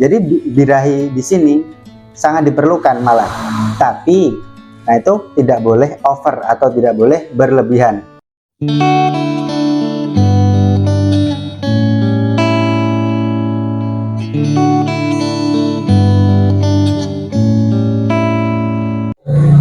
Jadi birahi di sini sangat diperlukan malah. Tapi nah itu tidak boleh over atau tidak boleh berlebihan.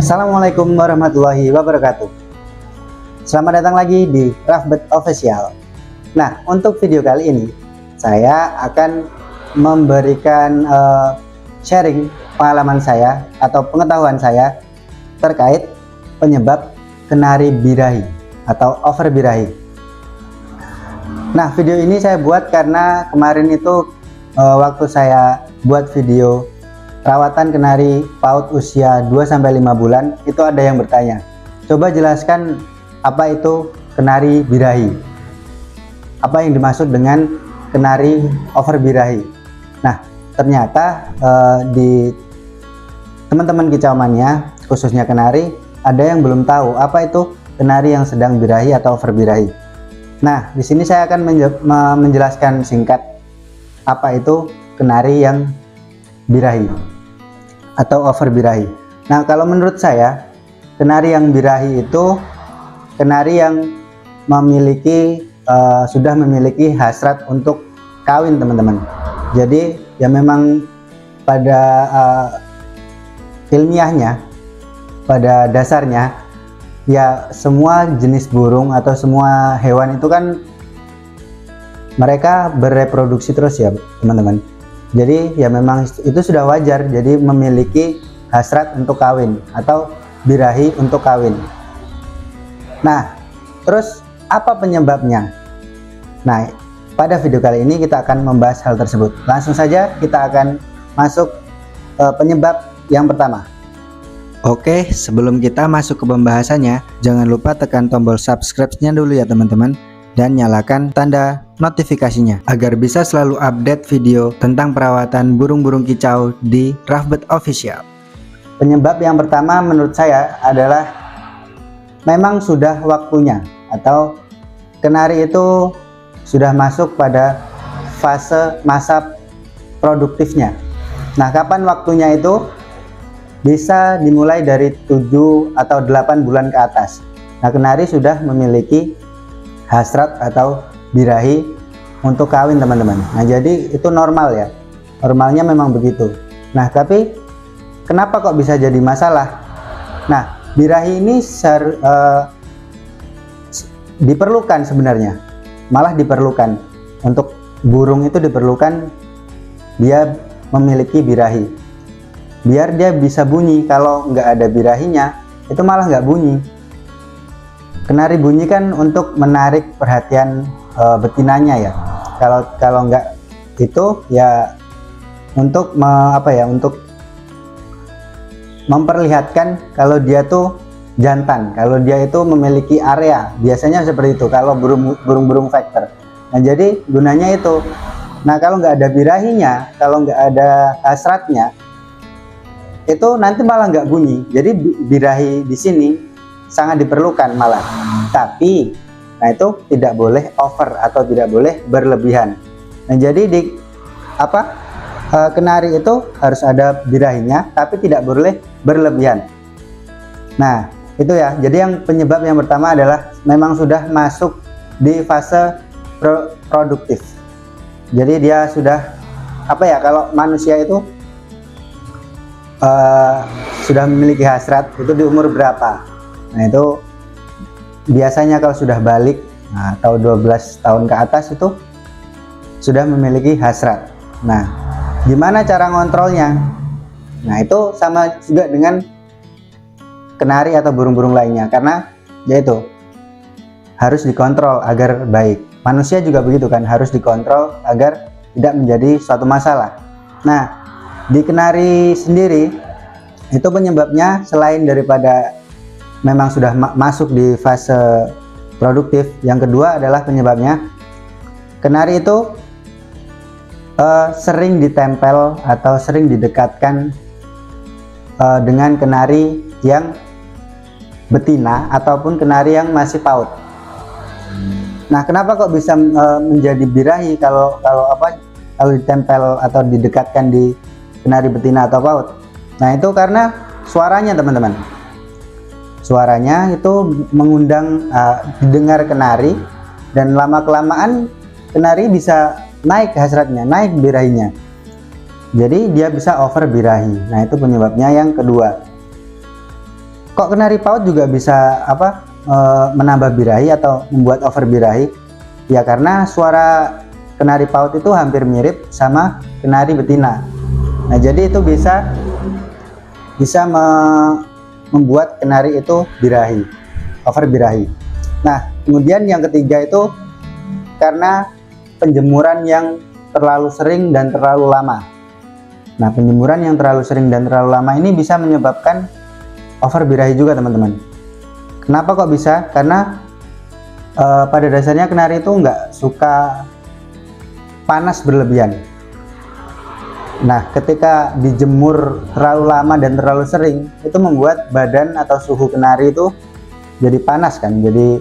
Assalamualaikum warahmatullahi wabarakatuh. Selamat datang lagi di Rafbet Official. Nah, untuk video kali ini saya akan memberikan sharing pengalaman saya atau pengetahuan saya terkait penyebab kenari birahi atau over birahi. Nah, video ini saya buat karena kemarin itu waktu saya buat video perawatan kenari PAUD usia 2-5 bulan, itu ada yang bertanya, coba jelaskan apa itu kenari birahi, apa yang dimaksud dengan kenari over birahi. Nah, ternyata di teman-teman kicau mania, khususnya kenari, ada yang belum tahu apa itu kenari yang sedang birahi atau over birahi. Nah, di sini saya akan menjelaskan singkat apa itu kenari yang birahi atau over birahi. Nah, kalau menurut saya, kenari yang birahi itu kenari yang sudah memiliki hasrat untuk kawin, teman-teman. Jadi ya memang pada ilmiahnya, pada dasarnya ya semua jenis burung atau semua hewan itu kan mereka bereproduksi terus ya, teman-teman. Jadi ya memang itu sudah wajar, jadi memiliki hasrat untuk kawin atau birahi untuk kawin. Nah, terus apa penyebabnya? Nah, pada video kali ini kita akan membahas hal tersebut. Langsung saja kita akan masuk penyebab yang pertama. Oke, sebelum kita masuk ke pembahasannya, jangan lupa tekan tombol subscribe-nya dulu ya teman-teman, dan nyalakan tanda notifikasinya agar bisa selalu update video tentang perawatan burung-burung kicau di Rafbet Official. Penyebab yang pertama menurut saya adalah memang sudah waktunya atau kenari itu sudah masuk pada fase masa produktifnya. Nah, kapan waktunya itu? Bisa dimulai dari 7 atau 8 bulan ke atas. Nah, kenari sudah memiliki hasrat atau birahi untuk kawin, teman-teman. Nah, jadi itu normal ya, normalnya memang begitu. Nah, tapi kenapa kok bisa jadi masalah? Nah, birahi ini diperlukan sebenarnya, malah diperlukan untuk burung itu, diperlukan dia memiliki birahi biar dia bisa bunyi. Kalau nggak ada birahinya itu malah nggak bunyi. Kenari bunyi kan untuk menarik perhatian betinanya ya. Kalau nggak itu ya untuk untuk memperlihatkan kalau dia tuh jantan, kalau dia itu memiliki area. Biasanya seperti itu kalau burung-burung factor. Nah, jadi gunanya itu. Nah, kalau nggak ada birahinya, kalau nggak ada hasratnya, itu nanti malah nggak bunyi. Jadi birahi di sini sangat diperlukan malah, tapi nah itu tidak boleh over atau tidak boleh berlebihan. Nah, jadi kenari itu harus ada birahinya tapi tidak boleh berlebihan. Nah, itu ya. Jadi yang penyebab yang pertama adalah memang sudah masuk di fase produktif. Jadi dia sudah kalau manusia itu sudah memiliki hasrat itu di umur berapa? Nah, itu biasanya kalau sudah balik atau 12 tahun ke atas itu sudah memiliki hasrat. Nah, gimana cara ngontrolnya? Nah, itu sama juga dengan kenari atau burung-burung lainnya, karena yaitu harus dikontrol agar baik. Manusia juga begitu kan, harus dikontrol agar tidak menjadi suatu masalah. Nah, di kenari sendiri itu penyebabnya selain daripada memang sudah masuk di fase produktif, yang kedua adalah penyebabnya kenari itu sering ditempel atau sering didekatkan dengan kenari yang betina ataupun kenari yang masih PAUD. Nah, kenapa kok bisa menjadi birahi kalau kalau ditempel atau didekatkan di kenari betina atau paut. Nah itu karena suaranya teman-teman, suaranya itu mengundang didengar kenari, dan lama kelamaan kenari bisa naik hasratnya, naik birahinya, jadi dia bisa over birahi. Nah itu penyebabnya yang kedua. Kok kenari paut juga bisa menambah birahi atau membuat over birahi? Ya karena suara kenari paut itu hampir mirip sama kenari betina. Nah jadi itu bisa membuat kenari itu birahi, over birahi. Nah kemudian yang ketiga itu karena penjemuran yang terlalu sering dan terlalu lama. Nah penjemuran yang terlalu sering dan terlalu lama ini bisa menyebabkan over birahi juga teman-teman. Kenapa kok bisa? Karena pada dasarnya kenari itu nggak suka panas berlebihan. Nah ketika dijemur terlalu lama dan terlalu sering, itu membuat badan atau suhu kenari itu jadi panas kan, jadi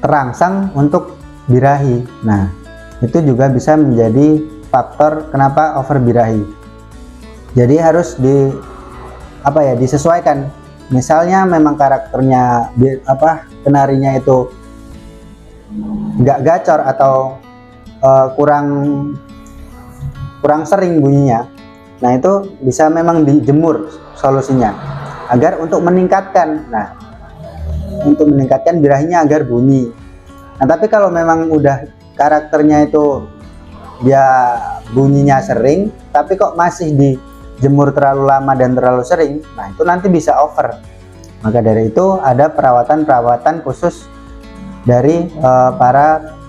terangsang untuk birahi. Nah itu juga bisa menjadi faktor kenapa over birahi. Jadi harus disesuaikan. Misalnya memang karakternya kenarinya itu nggak gacor atau kurang sering bunyinya. Nah itu bisa memang dijemur solusinya agar untuk meningkatkan. Nah untuk meningkatkan birahinya agar bunyi. Nah tapi kalau memang udah karakternya itu dia bunyinya sering tapi kok masih dijemur terlalu lama dan terlalu sering, nah itu nanti bisa over. Maka dari itu ada perawatan khusus dari para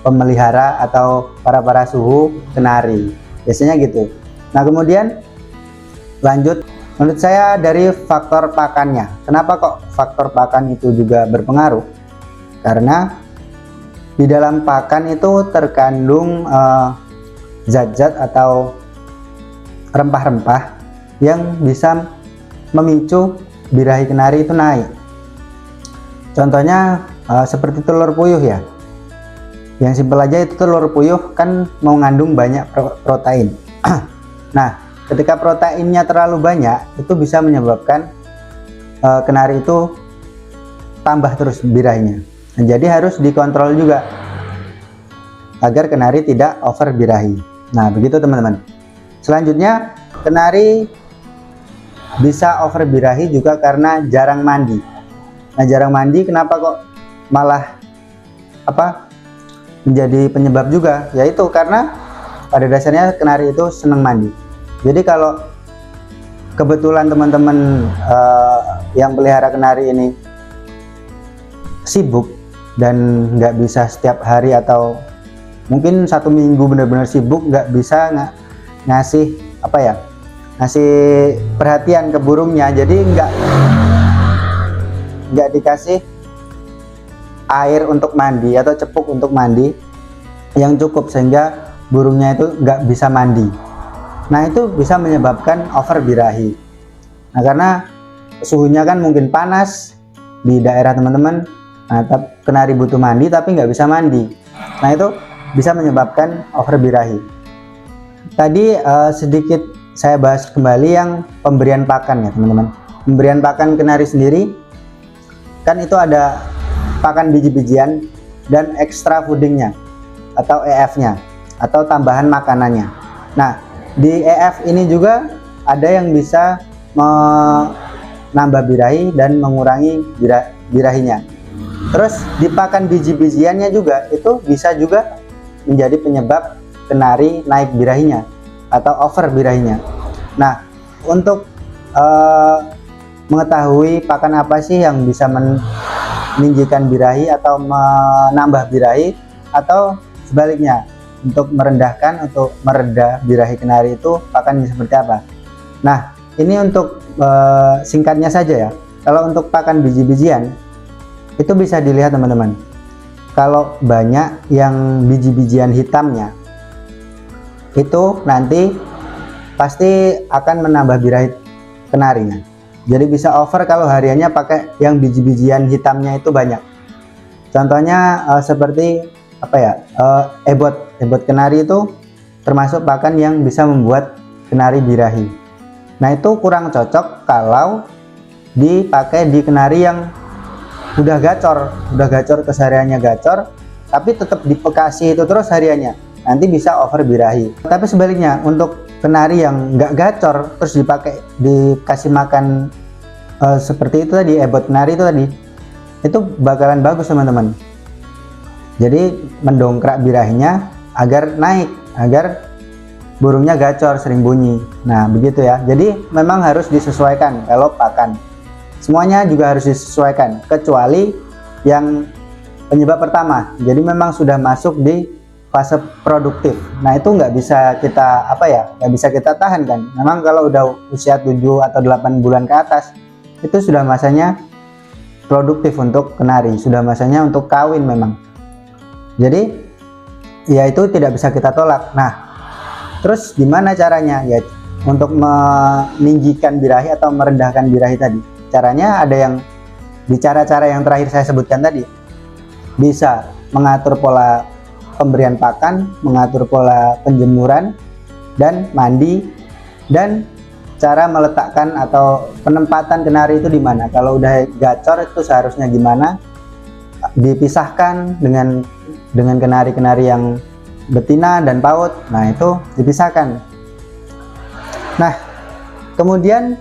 pemelihara atau para suhu kenari, biasanya gitu. Nah kemudian lanjut, menurut saya dari faktor pakannya. Kenapa kok faktor pakan itu juga berpengaruh? Karena di dalam pakan itu terkandung zat-zat atau rempah-rempah yang bisa memicu birahi kenari itu naik. Contohnya seperti telur puyuh ya. Yang simpel aja itu telur puyuh kan mengandung banyak protein. Nah, ketika proteinnya terlalu banyak, itu bisa menyebabkan kenari itu tambah terus birahinya. Nah, jadi harus dikontrol juga agar kenari tidak over birahi. Nah, begitu teman-teman. Selanjutnya, kenari bisa over birahi juga karena jarang mandi. Nah, jarang mandi kenapa kok malah menjadi penyebab juga? Yaitu karena pada dasarnya kenari itu senang mandi. Jadi kalau kebetulan teman-teman yang pelihara kenari ini sibuk dan nggak bisa setiap hari atau mungkin 1 minggu benar-benar sibuk, nggak bisa ngasih perhatian ke burungnya, jadi nggak dikasih air untuk mandi atau cepuk untuk mandi yang cukup sehingga burungnya itu nggak bisa mandi. Nah itu bisa menyebabkan over birahi. Nah karena suhunya kan mungkin panas di daerah teman-teman, nah kenari butuh mandi tapi nggak bisa mandi. Nah itu bisa menyebabkan over birahi. Tadi sedikit saya bahas kembali yang pemberian pakan ya teman-teman. Pemberian pakan kenari sendiri kan itu ada pakan biji-bijian dan extra foodingnya atau EF-nya atau tambahan makanannya. Nah di EF ini juga ada yang bisa menambah birahi dan mengurangi birahinya. Terus di pakan biji-bijiannya juga itu bisa juga menjadi penyebab kenari naik birahinya atau over birahinya. Nah untuk mengetahui pakan apa sih yang bisa meninggikan birahi atau menambah birahi, atau sebaliknya untuk mereda birahi kenari itu pakan seperti apa. Nah ini untuk singkatnya saja ya. Kalau untuk pakan biji-bijian itu bisa dilihat teman-teman, kalau banyak yang biji-bijian hitamnya itu nanti pasti akan menambah birahi kenarinya. Jadi bisa over kalau hariannya pakai yang biji-bijian hitamnya itu banyak. Contohnya seperti ebot kenari itu termasuk pakan yang bisa membuat kenari birahi. Nah, itu kurang cocok kalau dipakai di kenari yang udah gacor kesehariannya gacor, tapi tetap dipekasi itu terus hariannya, nanti bisa over birahi. Tapi sebaliknya, untuk kenari yang nggak gacor terus dikasih makan seperti itu tadi, ebot kenari itu tadi, itu bakalan bagus teman-teman. Jadi mendongkrak birahinya agar naik, agar burungnya gacor, sering bunyi. Nah, begitu ya. Jadi memang harus disesuaikan kalau pakan. Semuanya juga harus disesuaikan, kecuali yang penyebab pertama. Jadi memang sudah masuk di fase produktif. Nah, itu nggak bisa kita nggak bisa kita tahan kan. Memang kalau udah usia 7 atau 8 bulan ke atas, itu sudah masanya produktif untuk kenari, sudah masanya untuk kawin memang. Jadi ya itu tidak bisa kita tolak. Nah, terus gimana caranya ya untuk meninggikan birahi atau merendahkan birahi tadi? Caranya ada yang di cara-cara yang terakhir saya sebutkan tadi. Bisa mengatur pola pemberian pakan, mengatur pola penjemuran dan mandi, dan cara meletakkan atau penempatan kenari itu di mana. Kalau udah gacor itu seharusnya gimana? Dipisahkan dengan kenari-kenari yang betina dan paut. Nah, itu dipisahkan. Nah, kemudian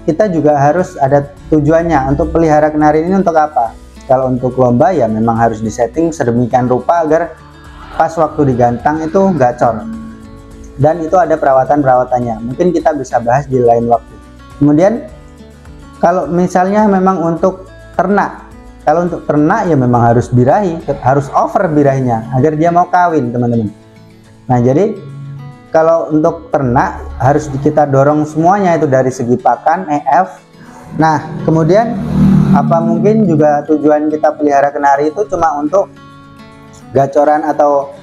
kita juga harus ada tujuannya. Untuk pelihara kenari ini untuk apa? Kalau untuk lomba ya memang harus disetting sedemikian rupa agar pas waktu digantang itu gacor. Dan itu ada perawatan-perawatannya. Mungkin kita bisa bahas di lain waktu. Kemudian kalau misalnya memang untuk ternak, kalau untuk ternak ya memang harus birahi, harus over birahinya agar dia mau kawin teman-teman. Nah, jadi kalau untuk ternak harus kita dorong semuanya itu dari segi pakan, EF. Nah, kemudian apa mungkin juga tujuan kita pelihara kenari itu cuma untuk gacoran atau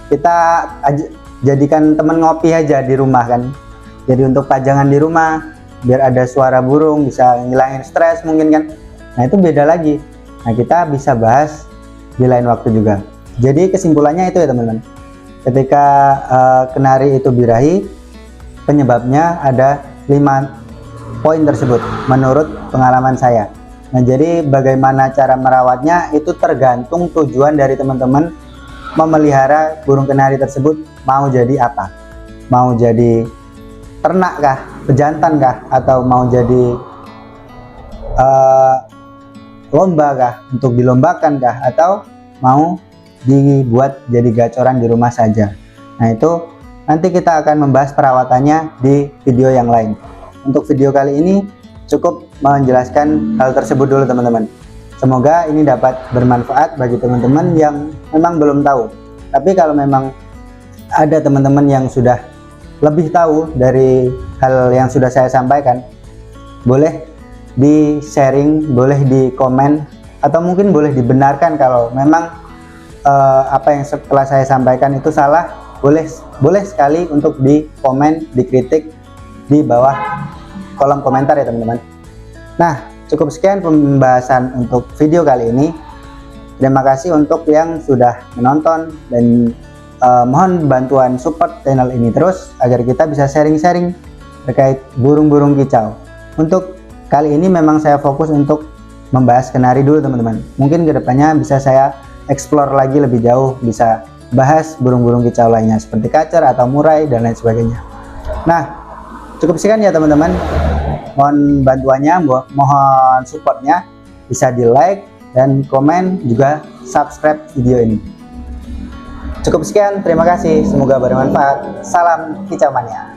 kita jadikan temen ngopi aja di rumah kan. Jadi untuk pajangan di rumah, biar ada suara burung, bisa ngilangin stres mungkin kan. Nah, itu beda lagi. Nah, kita bisa bahas di lain waktu juga. Jadi kesimpulannya itu ya teman-teman. Ketika kenari itu birahi, penyebabnya ada 5 poin tersebut menurut pengalaman saya. Nah, jadi bagaimana cara merawatnya itu tergantung tujuan dari teman-teman memelihara burung kenari tersebut mau jadi apa. Mau jadi ternak kah, pejantan kah, atau mau jadi lomba kah, untuk dilombakan kah, atau mau dibuat jadi gacoran di rumah saja. Nah, itu nanti kita akan membahas perawatannya di video yang lain. Untuk video kali ini cukup menjelaskan hal tersebut dulu teman-teman. Semoga ini dapat bermanfaat bagi teman-teman yang memang belum tahu. Tapi kalau memang ada teman-teman yang sudah lebih tahu dari hal yang sudah saya sampaikan, boleh di sharing, boleh di komen, atau mungkin boleh dibenarkan kalau memang apa yang setelah saya sampaikan itu salah. Boleh sekali untuk di komen, dikritik di bawah kolom komentar ya teman-teman. Nah, cukup sekian pembahasan untuk video kali ini. Terima kasih untuk yang sudah menonton, dan mohon bantuan support channel ini terus agar kita bisa sharing-sharing terkait burung-burung kicau. Untuk kali ini memang saya fokus untuk membahas kenari dulu teman-teman. Mungkin kedepannya bisa saya explore lagi lebih jauh, bisa bahas burung-burung kicau lainnya seperti kacer atau murai dan lain sebagainya. Nah, cukup sekian ya teman-teman. Mohon bantuannya, mohon supportnya, bisa di like dan komen, juga subscribe video ini. Cukup sekian, terima kasih, semoga bermanfaat. Salam kicau mania.